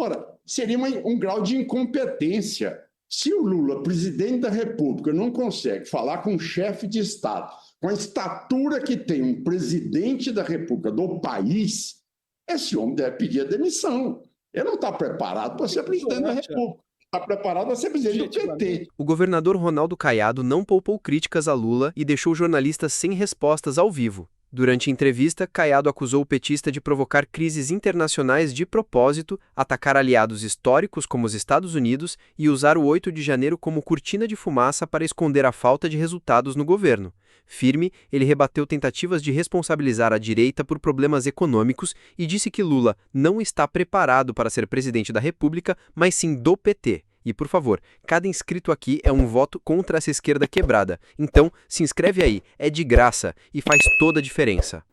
Ora, seria um grau de incompetência. Se o Lula, presidente da República, não consegue falar com um chefe de Estado, com a estatura que tem um presidente da República do país, esse homem deve pedir a demissão. Ele não está preparado para ser presidente da República. Está preparado para ser presidente do PT. O governador Ronaldo Caiado não poupou críticas a Lula e deixou jornalistas sem respostas ao vivo. Durante a entrevista, Caiado acusou o petista de provocar crises internacionais de propósito, atacar aliados históricos como os Estados Unidos e usar o 8 de janeiro como cortina de fumaça para esconder a falta de resultados no governo. Firme, ele rebateu tentativas de responsabilizar a direita por problemas econômicos e disse que Lula não está preparado para ser presidente da República, mas sim do PT. E, por favor, cada inscrito aqui é um voto contra essa esquerda quebrada. Então, se inscreve aí, é de graça e faz toda a diferença.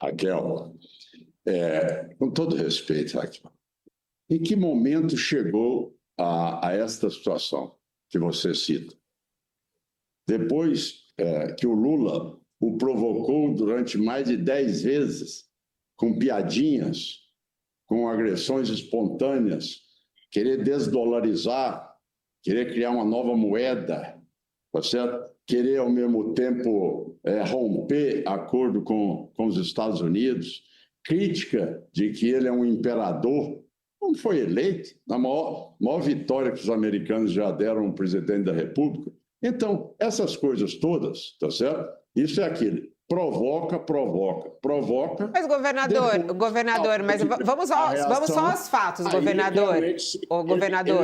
Raquel, com todo respeito, Raquel, em que momento chegou a esta situação que você cita? Depois que o Lula o provocou durante mais de 10 vezes, com piadinhas, com agressões espontâneas, querer desdolarizar, querer criar uma nova moeda, tá certo? Querer, ao mesmo tempo, romper acordo com os Estados Unidos, crítica de que ele é um imperador, não foi eleito, na maior vitória que os americanos já deram ao presidente da República. Então, essas coisas todas, tá certo? Isso é aquilo. Provoca. Mas, governador, mas vamos só aos fatos, governador. Ele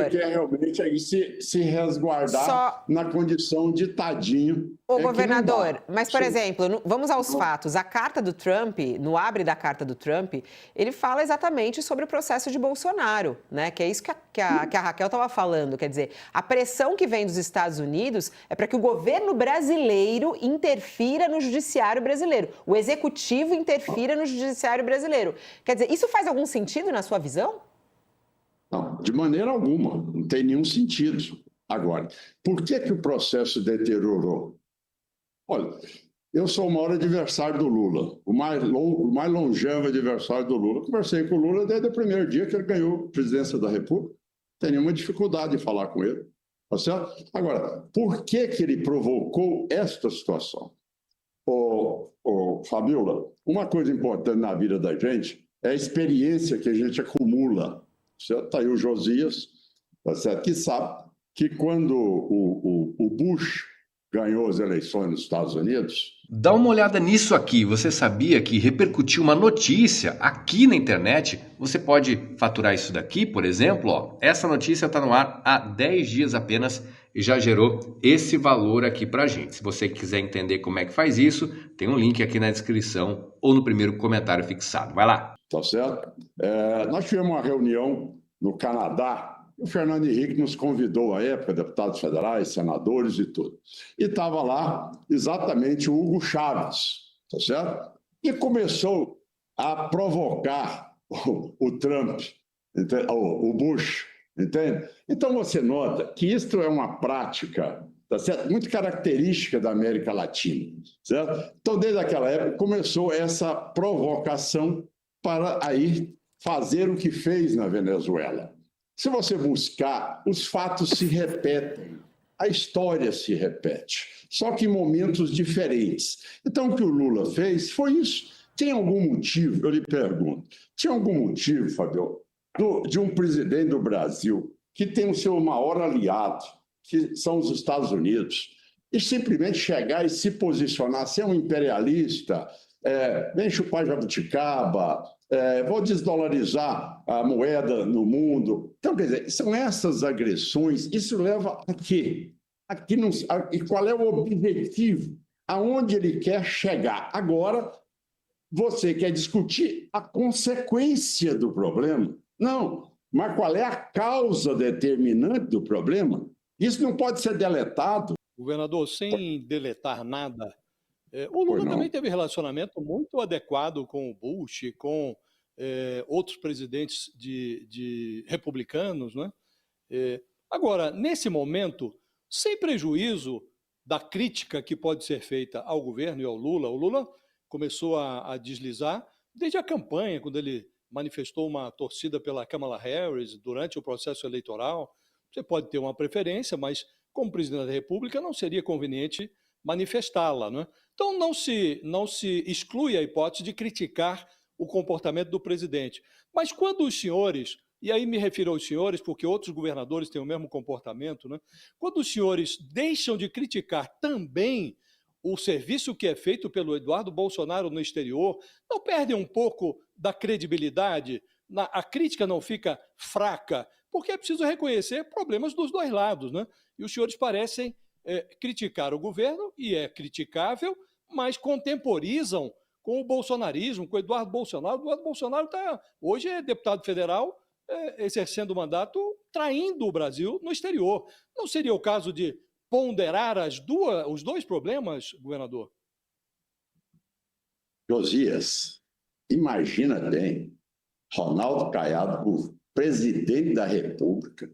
quer realmente aí se resguardar na condição de tadinho. Governador, mas, por exemplo, vamos aos fatos. A carta do Trump, no abre da carta do Trump, ele fala exatamente sobre o processo de Bolsonaro, né? Que é isso que a Raquel estava falando. Quer dizer, a pressão que vem dos Estados Unidos é para que o governo brasileiro interfira no judiciário brasileiro. O executivo interfira no judiciário brasileiro. Quer dizer, isso faz algum sentido na sua visão? Não, de maneira alguma. Não tem nenhum sentido. Agora, por que o processo deteriorou? Olha, eu sou o maior adversário do Lula, o mais longevo adversário do Lula. Conversei com o Lula desde o primeiro dia que ele ganhou a presidência da República. Não tem nenhuma dificuldade de falar com ele. Tá certo? Agora, por que ele provocou esta situação? Fabiola, uma coisa importante na vida da gente é a experiência que a gente acumula. Certo? Está aí o Josias, tá certo? Que sabe que quando o Bush ganhou as eleições nos Estados Unidos... Dá uma olhada nisso aqui. Você sabia que repercutiu uma notícia aqui na internet? Você pode faturar isso daqui, por exemplo. Ó. Essa notícia está no ar há 10 dias apenas e já gerou esse valor aqui pra gente. Se você quiser entender como é que faz isso, tem um link aqui na descrição ou no primeiro comentário fixado. Vai lá. Tá certo? Nós tivemos uma reunião no Canadá. O Fernando Henrique nos convidou à época, deputados federais, senadores e tudo. E estava lá exatamente o Hugo Chávez, tá certo? E começou a provocar o Trump, o Bush, entende? Então você nota que isto é uma prática, tá certo? Muito característica da América Latina, certo? Então, desde aquela época, começou essa provocação para aí fazer o que fez na Venezuela. Se você buscar, os fatos se repetem, a história se repete, só que em momentos diferentes. Então, o que o Lula fez foi isso. Tem algum motivo, eu lhe pergunto, tinha algum motivo, Fabio, de um presidente do Brasil que tem o seu maior aliado, que são os Estados Unidos, e simplesmente chegar e se posicionar, ser um imperialista, vem chupar jabuticaba, vou desdolarizar a moeda no mundo. Então, quer dizer, são essas agressões, isso leva a quê? E qual é o objetivo? Aonde ele quer chegar? Agora, você quer discutir a consequência do problema? Não, mas qual é a causa determinante do problema? Isso não pode ser deletado. Governador, sem deletar nada, o Lula também teve relacionamento muito adequado com o Bush, com outros presidentes de republicanos, né? Agora, nesse momento, sem prejuízo da crítica que pode ser feita ao governo e ao Lula, o Lula começou a deslizar desde a campanha, quando ele manifestou uma torcida pela Kamala Harris durante o processo eleitoral. Você pode ter uma preferência, mas como presidente da República não seria conveniente manifestá-la, né? Então não se exclui a hipótese de criticar o comportamento do presidente. Mas quando os senhores, e aí me refiro aos senhores porque outros governadores têm o mesmo comportamento, né? Quando os senhores deixam de criticar também o serviço que é feito pelo Eduardo Bolsonaro no exterior, não perdem um pouco da credibilidade? A crítica não fica fraca? Porque é preciso reconhecer problemas dos dois lados, né? E os senhores parecem criticar o governo, e é criticável, mas contemporizam com o bolsonarismo, com o Eduardo Bolsonaro. O Eduardo Bolsonaro hoje é deputado federal, exercendo o mandato, traindo o Brasil no exterior. Não seria o caso de ponderar os dois problemas, governador? Josias, imagina bem, Ronaldo Caiado, o presidente da República,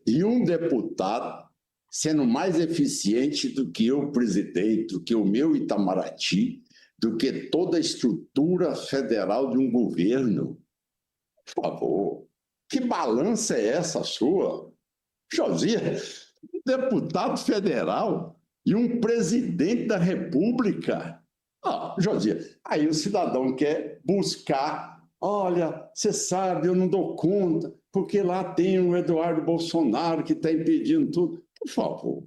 e um deputado sendo mais eficiente do que o presidente, do que o meu Itamaraty, do que toda a estrutura federal de um governo. Por favor, que balança é essa sua? Josias, um deputado federal e um presidente da República. Josias, aí o cidadão quer buscar, olha, você sabe, eu não dou conta, porque lá tem o Eduardo Bolsonaro que está impedindo tudo. Por favor,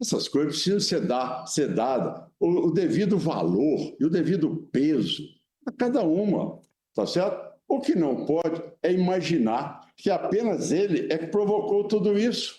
essas coisas precisam ser dadas o devido valor e o devido peso a cada uma, tá certo? O que não pode é imaginar que apenas ele é que provocou tudo isso.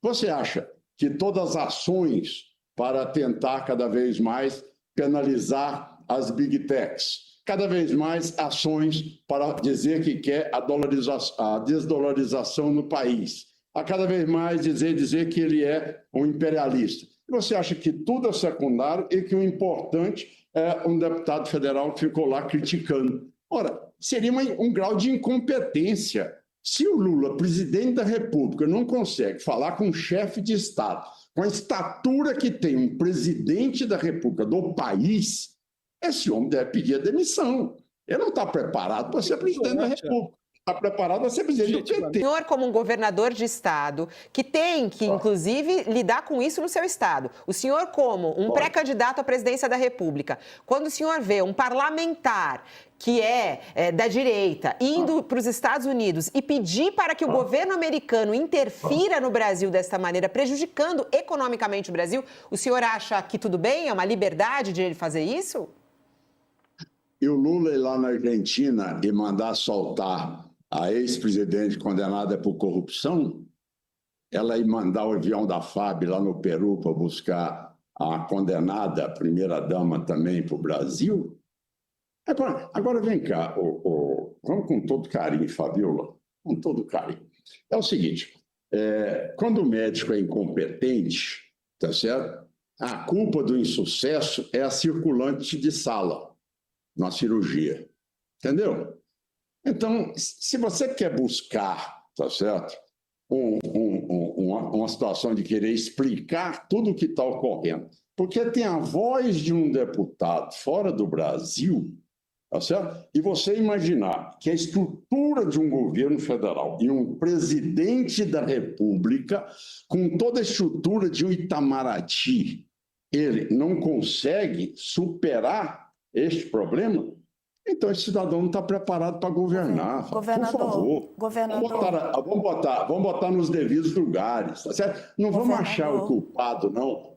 Você acha que todas as ações para tentar cada vez mais penalizar as big techs, cada vez mais ações para dizer que quer a desdolarização no país, a cada vez mais dizer que ele é um imperialista. E você acha que tudo é secundário e que o importante é um deputado federal que ficou lá criticando. Ora, seria um grau de incompetência. Se o Lula, presidente da República, não consegue falar com um chefe de Estado, com a estatura que tem um presidente da República do país, esse homem deve pedir a demissão. Ele não está preparado para ser presidente da República. Está preparado para ser presidente do PT. O senhor, como um governador de estado, que tem que, inclusive, lidar com isso no seu estado. O senhor, como um pré-candidato à presidência da República, quando o senhor vê um parlamentar que é da direita indo para os Estados Unidos e pedir para que o governo americano interfira no Brasil desta maneira, prejudicando economicamente o Brasil, o senhor acha que tudo bem? É uma liberdade de ele fazer isso? E o Lula ir lá na Argentina e mandar soltar a ex-presidente condenada por corrupção, ela ir mandar o avião da FAB lá no Peru para buscar a condenada, a primeira-dama também para o Brasil. Agora vem cá, vamos com todo carinho, Fabiola, com todo carinho. É o seguinte, quando o médico é incompetente, tá certo? A culpa do insucesso é a circulante de sala na cirurgia, entendeu? Então, se você quer buscar, tá certo, uma situação de querer explicar tudo o que está ocorrendo, porque tem a voz de um deputado fora do Brasil, tá certo? E você imaginar que a estrutura de um governo federal e um presidente da República, com toda a estrutura de um Itamaraty, ele não consegue superar este problema, então esse cidadão não está preparado para governar. Governador, por favor, vamos botar nos devidos lugares, tá certo? Não vamos achar o culpado, não.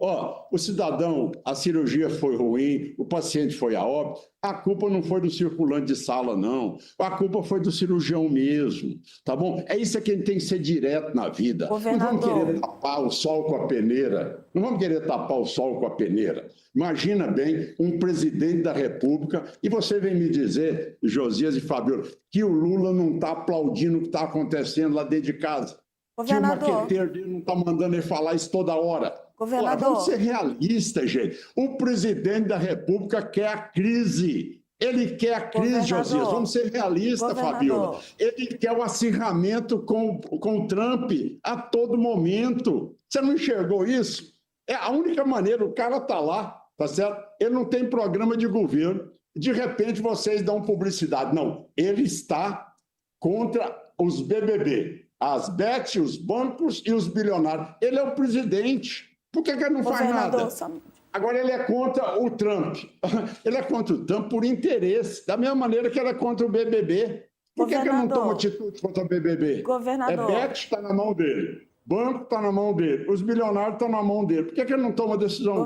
O cidadão, a cirurgia foi ruim, o paciente foi a óbito, a culpa não foi do circulante de sala, não. A culpa foi do cirurgião mesmo, tá bom? É isso que a gente tem que ser direto na vida. Não vamos querer tapar o sol com a peneira. Não vamos querer tapar o sol com a peneira. Imagina bem um presidente da República e você vem me dizer, Josias e Fabiola, que o Lula não está aplaudindo o que está acontecendo lá dentro de casa. Governador. Que o maqueteiro dele não está mandando ele falar isso toda hora. Governador. Vamos ser realistas, gente. O presidente da República quer a crise. Ele quer a crise, Josias. Vamos ser realistas, Fabiola. Ele quer o acirramento com o Trump a todo momento. Você não enxergou isso? É a única maneira, o cara está lá, tá certo? Ele não tem programa de governo. de repente vocês dão publicidade. Não, ele está contra os BBB, as bets, os bancos e os bilionários. Ele é o presidente. Por que ele não faz nada? Agora ele é contra o Trump. Ele é contra o Trump por interesse, da mesma maneira que ele é contra o BBB. Por que ele não toma atitude contra o BBB? Governador. É bet está na mão dele, banco está na mão dele, os bilionários estão na mão dele. Por que ele não toma decisão?